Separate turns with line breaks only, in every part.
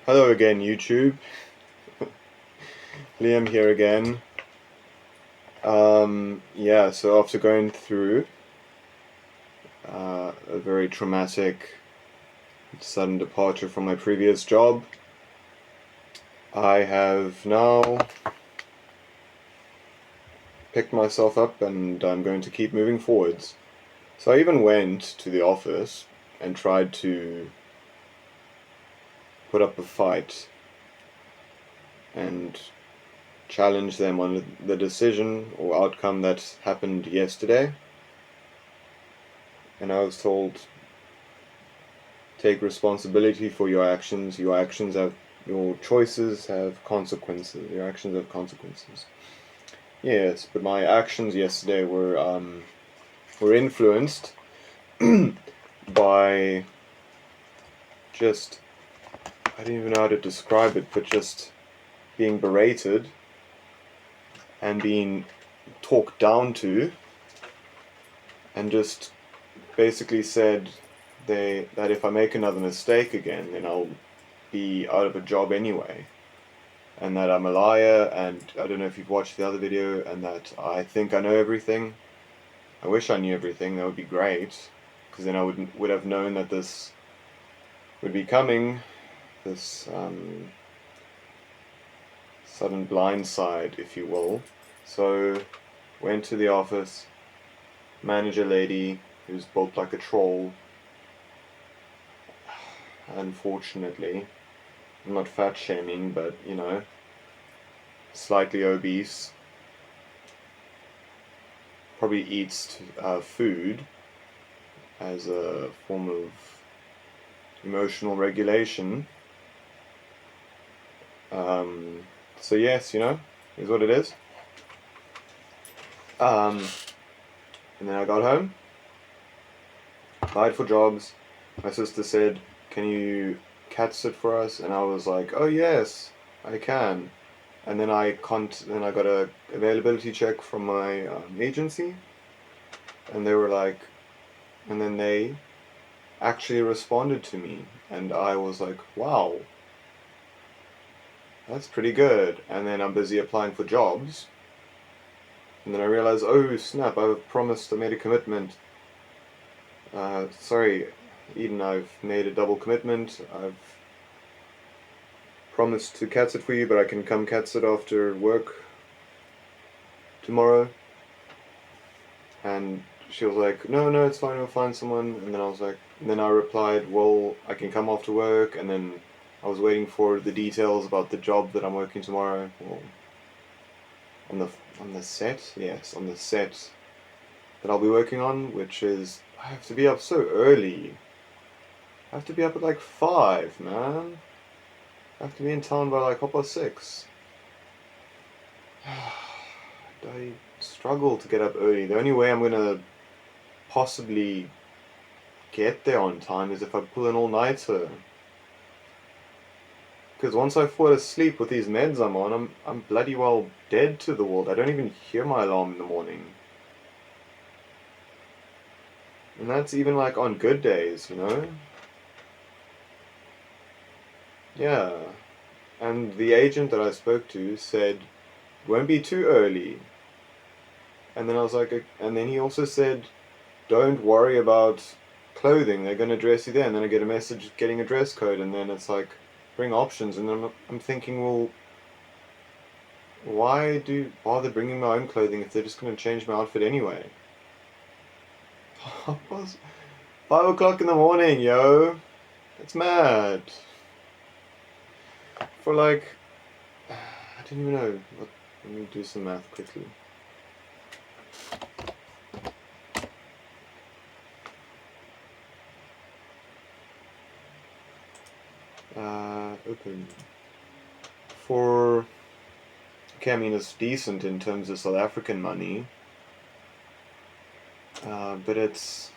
Hello again, YouTube. Liam here again. So after going through a very traumatic, sudden departure from my previous job, I have now picked myself up and I'm going to keep moving forwards. So I even went to the office and tried to put up a fight and challenge them on the decision or outcome that happened yesterday. And I was told, take responsibility for your actions. Your choices have consequences. Your actions have consequences. Yes, but my actions yesterday were influenced by just, I don't even know how to describe it, but just being berated and being talked down to, and just basically said that if I make another mistake again, then I'll be out of a job anyway, and that I'm a liar, and I don't know if you've watched the other video, and that I think I know everything. I wish I knew everything. That would be great, because then I would have known that this would be coming, this sudden blindside, if you will. So went to the office, manager lady who's built like a troll. Unfortunately, I'm not fat shaming, but slightly obese, probably eats food as a form of emotional regulation. So yes, is what it is. And then I got home, applied for jobs. My sister said, "Can you cat sit for us?" And I was like, "Oh yes, I can." And then I got a availability check from my agency, and then they actually responded to me, and I was like, "Wow, that's pretty good." And then I'm busy applying for jobs, and then I realized, oh snap, I made a commitment. Sorry, Eden, I've made a double commitment. I've promised to cat sit for you, but I can come cat sit after work tomorrow. And she was like, no, it's fine, we'll find someone. And then I replied, well, I can come after work. And then I was waiting for the details about the job that I'm working tomorrow. Well, on the set, yes, on the set that I'll be working on, which is, I have to be up so early. I have to be up at like 5, man. I have to be in town by like 6:30. I struggle to get up early. The only way I'm gonna possibly get there on time is if I pull an all-nighter. Because once I fall asleep with these meds I'm on, I'm bloody well dead to the world. I don't even hear my alarm in the morning. And that's even like on good days, Yeah. And the agent that I spoke to said, won't be too early. And then I was like, and then he also said, don't worry about clothing, they're going to dress you there. And then I get a message getting a dress code, and then it's like, bring options. And then I'm thinking, well, why bother bringing my own clothing if they're just going to change my outfit anyway? 5 o'clock in the morning, yo. That's mad. For like, I didn't even know. Let me do some math quickly. Open. Okay, I mean, it's decent in terms of South African money. But it's...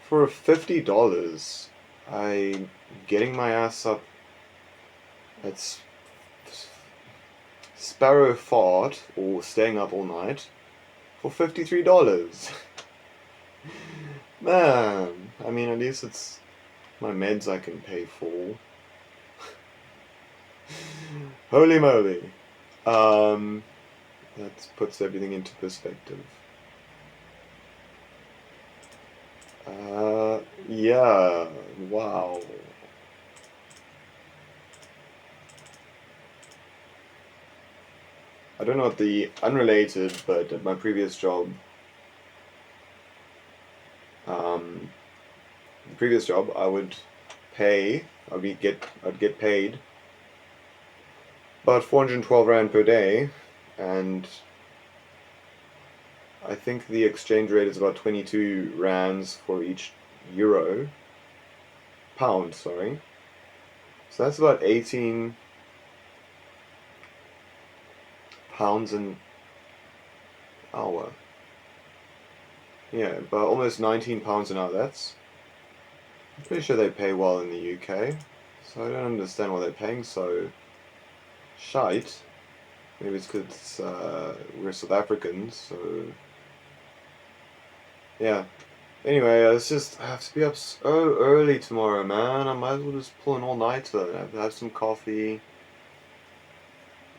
For $50, I'm getting my ass up at Sparrow Fart, or staying up all night, for $53. Man, I mean, at least it's my meds I can pay for. Holy moly. That puts everything into perspective. Yeah, wow. I don't know what the unrelated, but at my previous job, the previous job, I would pay, I'd get paid about 412 Rand per day, and I think the exchange rate is about 22 Rands for each pound, sorry. So that's about 18 pounds an hour. Yeah, about almost 19 pounds an hour. I'm pretty sure they pay well in the UK. So I don't understand why they're paying so shite. Maybe it's because we're South Africans, so yeah. Anyway, it's just I have to be up so early tomorrow, man. I might as well just pull an all-nighter. Have some coffee.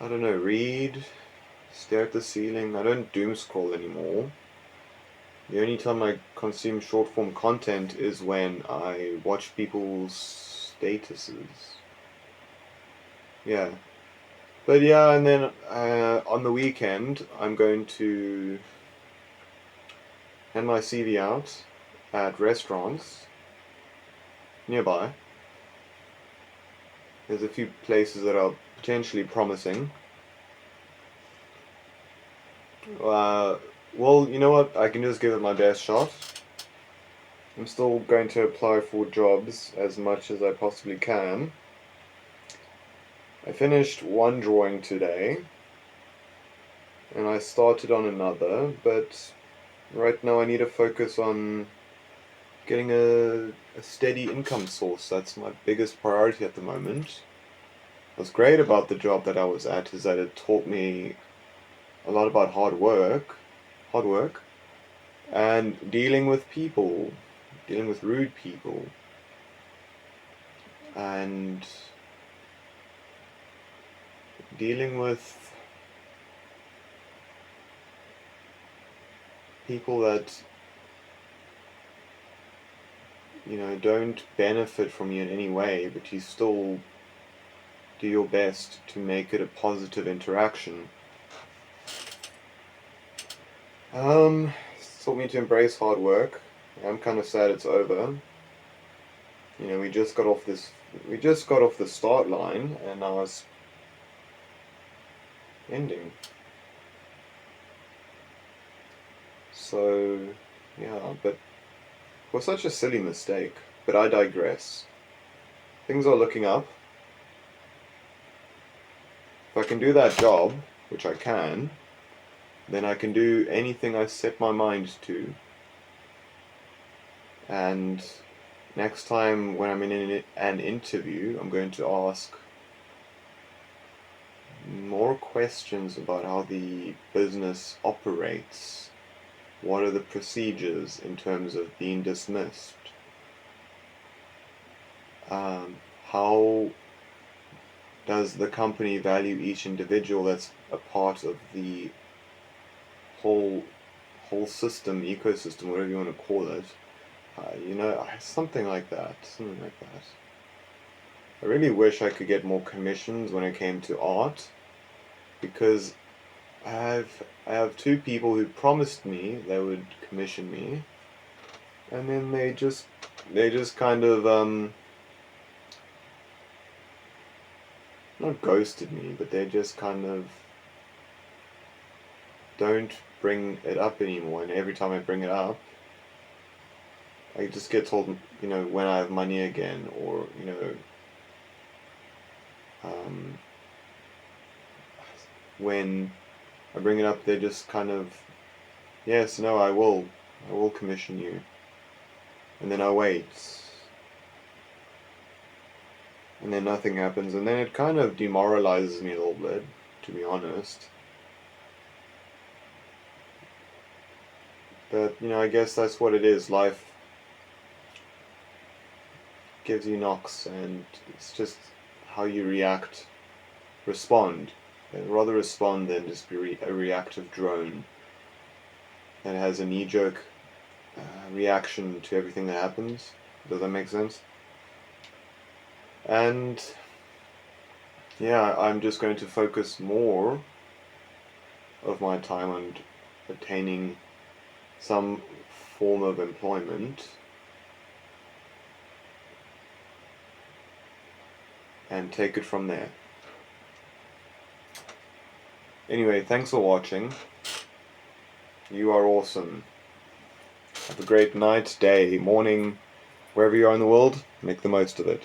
I don't know, read, stare at the ceiling. I don't doom scroll anymore. The only time I consume short-form content is when I watch people's statuses. Yeah. But yeah, and then on the weekend, I'm going to hand my CV out at restaurants nearby. There's a few places that are potentially promising. Well, you know what? I can just give it my best shot. I'm still going to apply for jobs as much as I possibly can. I finished one drawing today, and I started on another, but right now I need to focus on getting a steady income source. That's my biggest priority at the moment. What's great about the job that I was at is that it taught me a lot about hard work, and dealing with people, dealing with rude people, and dealing with people that, you know, don't benefit from you in any way, but you still do your best to make it a positive interaction. It's taught me to embrace hard work. I'm kind of sad it's over. You know, we just got off the start line, and now it's ending. So, yeah, but it was such a silly mistake. But I digress. Things are looking up. If I can do that job, which I can, then I can do anything I set my mind to. And next time when I'm in an interview, I'm going to ask more questions about how the business operates. What are the procedures in terms of being dismissed? How does the company value each individual that's a part of the whole system, ecosystem, whatever you want to call it? You know, something like that. I really wish I could get more commissions when it came to art, because I have two people who promised me they would commission me, and then they just kind of not ghosted me, but they just kind of don't bring it up anymore. And every time I bring it up, I just get told, you know, when I have money again, or you know, when I bring it up, they just kind of, yes, no, I will commission you, and then I wait, and then nothing happens, and then it kind of demoralizes me a little bit, to be honest. But you know, I guess that's what it is. Life gives you knocks, and it's just how you respond. Rather respond than just be a reactive drone that has a knee-jerk reaction to everything that happens. Does that make sense? And yeah, I'm just going to focus more of my time on attaining some form of employment and take it from there. Anyway, thanks for watching. You are awesome. Have a great night, day, morning, wherever you are in the world. Make the most of it.